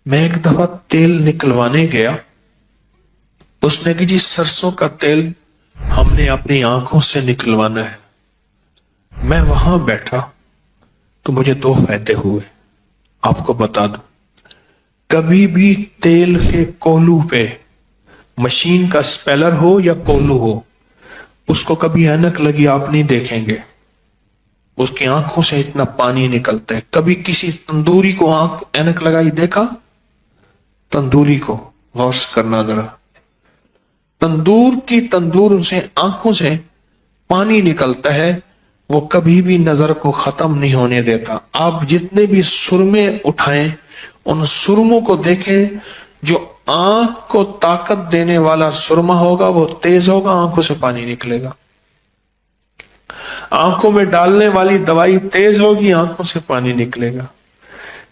میں ایک دفعہ تیل نکلوانے گیا. اس نے کہ جی سرسوں کا تیل ہم نے اپنی آنکھوں سے نکلوانا ہے. میں وہاں بیٹھا تو مجھے دو فائدے ہوئے. آپ کو بتا دوں, کبھی بھی تیل کے کولو پہ مشین کا سپیلر ہو یا کولو ہو, اس کو کبھی اینک لگی آپ نہیں دیکھیں گے. اس کی آنکھوں سے اتنا پانی نکلتا ہے. کبھی کسی تندوری کو آنکھ اینک لگائی دیکھا؟ تندوری کو غور سے کرنا ذرا. تندور سے آنکھوں سے پانی نکلتا ہے, وہ کبھی بھی نظر کو ختم نہیں ہونے دیتا. آپ جتنے بھی سرمے اٹھائیں, ان سرموں کو دیکھیں, جو آنکھ کو طاقت دینے والا سرما ہوگا وہ تیز ہوگا, آنکھوں سے پانی نکلے گا. آنکھوں میں ڈالنے والی دوائی تیز ہوگی, آنکھوں سے پانی نکلے گا.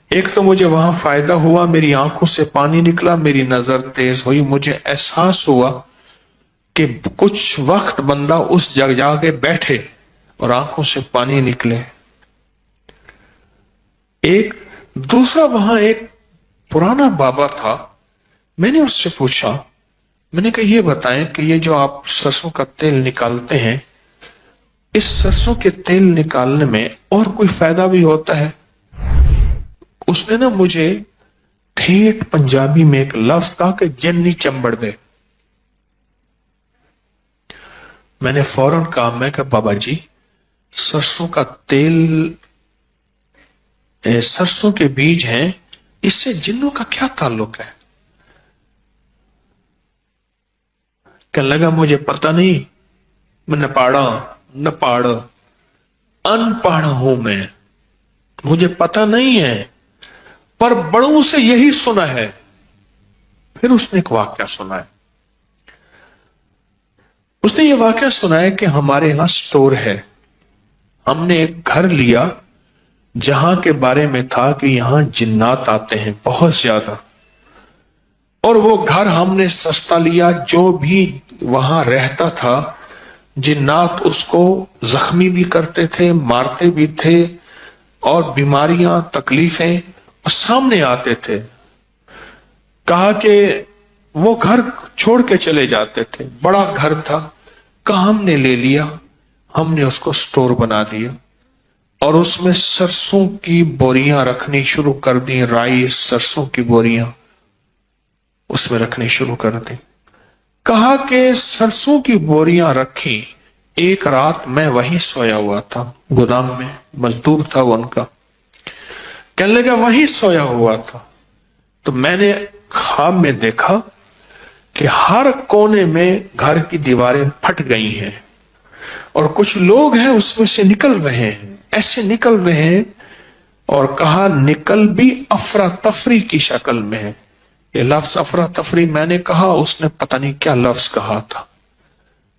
ایک تو مجھے وہاں فائدہ ہوا, میری آنکھوں سے پانی نکلا, میری نظر تیز ہوئی. مجھے احساس ہوا کہ کچھ وقت بندہ اس جگہ کے بیٹھے اور آنکھوں سے پانی نکلے. ایک دوسرا, وہاں ایک پرانا بابا تھا. میں نے اس سے پوچھا, میں نے کہا یہ بتائیں کہ یہ جو آپ سرسوں کا تیل نکالتے ہیں, اس سرسوں کے تیل نکالنے میں اور کوئی فائدہ بھی ہوتا ہے؟ اس نے نا مجھے ٹھیٹ پنجابی میں ایک لفظ کہا کہ جنی چمبڑ دے. میں نے فوراً کہا, میں کہ بابا جی سرسوں کا تیل, سرسوں کے بیج ہیں, اس سے جنوں کا کیا تعلق ہے؟ کہنے لگا مجھے پتہ نہیں, میں نہ پاڑا ان پڑھ ہوں, میں مجھے پتہ نہیں ہے, پر بڑوں سے یہی سنا ہے. پھر اس نے ایک واقعہ سنا ہے. اس نے یہ واقعہ سنا ہے کہ ہمارے ہاں سٹور ہے. ہم نے ایک گھر لیا جہاں کے بارے میں تھا کہ یہاں جنات آتے ہیں بہت زیادہ, اور وہ گھر ہم نے سستا لیا. جو بھی وہاں رہتا تھا جنات اس کو زخمی بھی کرتے تھے, مارتے بھی تھے, اور بیماریاں تکلیفیں سامنے آتے تھے. کہا کہ وہ گھر چھوڑ کے چلے جاتے تھے. بڑا گھر تھا, کہا ہم نے لے لیا, ہم نے اس کو سٹور بنا دیا, اور اس میں سرسوں کی بوریاں رکھنی شروع کر دی. رائی سرسوں کی بوریاں اس میں رکھنی شروع کر دی. کہا کہ سرسوں کی بوریاں رکھی. ایک رات میں وہیں سویا ہوا تھا, گودام میں مزدور تھا وہ ان کا. کہنے لگا وہیں سویا ہوا تھا, تو میں نے خواب میں دیکھا کہ ہر کونے میں گھر کی دیواریں پھٹ گئی ہیں, اور کچھ لوگ ہیں اس میں سے نکل رہے ہیں, ایسے نکل رہے ہیں. اور کہا نکل بھی افراتفری کی شکل میں ہے. یہ لفظ افراتفری میں نے کہا, اس نے پتہ نہیں کیا لفظ کہا تھا,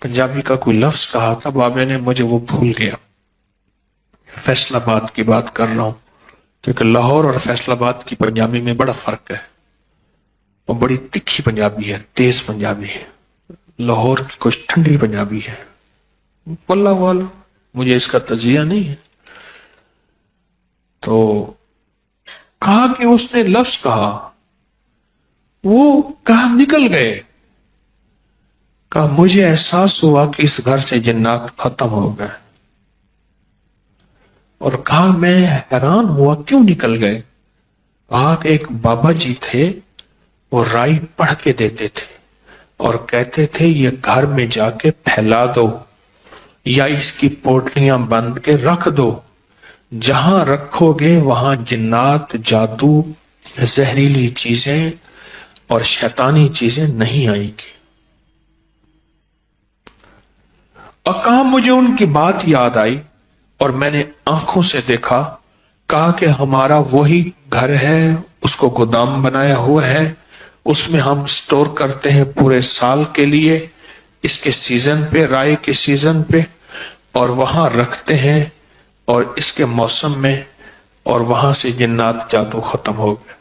پنجابی کا کوئی لفظ کہا تھا. بابے نے مجھے وہ بھول گیا. فیصل آباد کی بات کر رہا ہوں, کیونکہ لاہور اور فیصل آباد کی پنجابی میں بڑا فرق ہے. وہ بڑی تکھی پنجابی ہے, تیز پنجابی ہے. لاہور کی کچھ ٹھنڈی پنجابی ہے. واللہ والا مجھے اس کا تجزیہ نہیں ہے. تو کہا کہ اس نے لفظ کہا, وہ کہا نکل گئے. کہا مجھے احساس ہوا کہ اس گھر سے جنات ختم ہو گئے. اور کہا میں حیران ہوا کیوں نکل گئے. کہا کہ ایک بابا جی تھے, وہ رائی پڑھ کے دیتے تھے اور کہتے تھے یہ گھر میں جا کے پھیلا دو, یا اس کی پوٹلیاں بند کے رکھ دو. جہاں رکھو گے وہاں جنات, جادو, زہریلی چیزیں اور شیطانی چیزیں نہیں آئیں گی. اور کہا مجھے ان کی بات یاد آئی اور میں نے آنکھوں سے دیکھا. کہا کہ ہمارا وہی گھر ہے, اس کو گودام بنایا ہوا ہے, اس میں ہم سٹور کرتے ہیں پورے سال کے لیے, اس کے سیزن پہ, رائی کے سیزن پہ, اور وہاں رکھتے ہیں, اور اس کے موسم میں, اور وہاں سے جنات جادو ختم ہو گئے.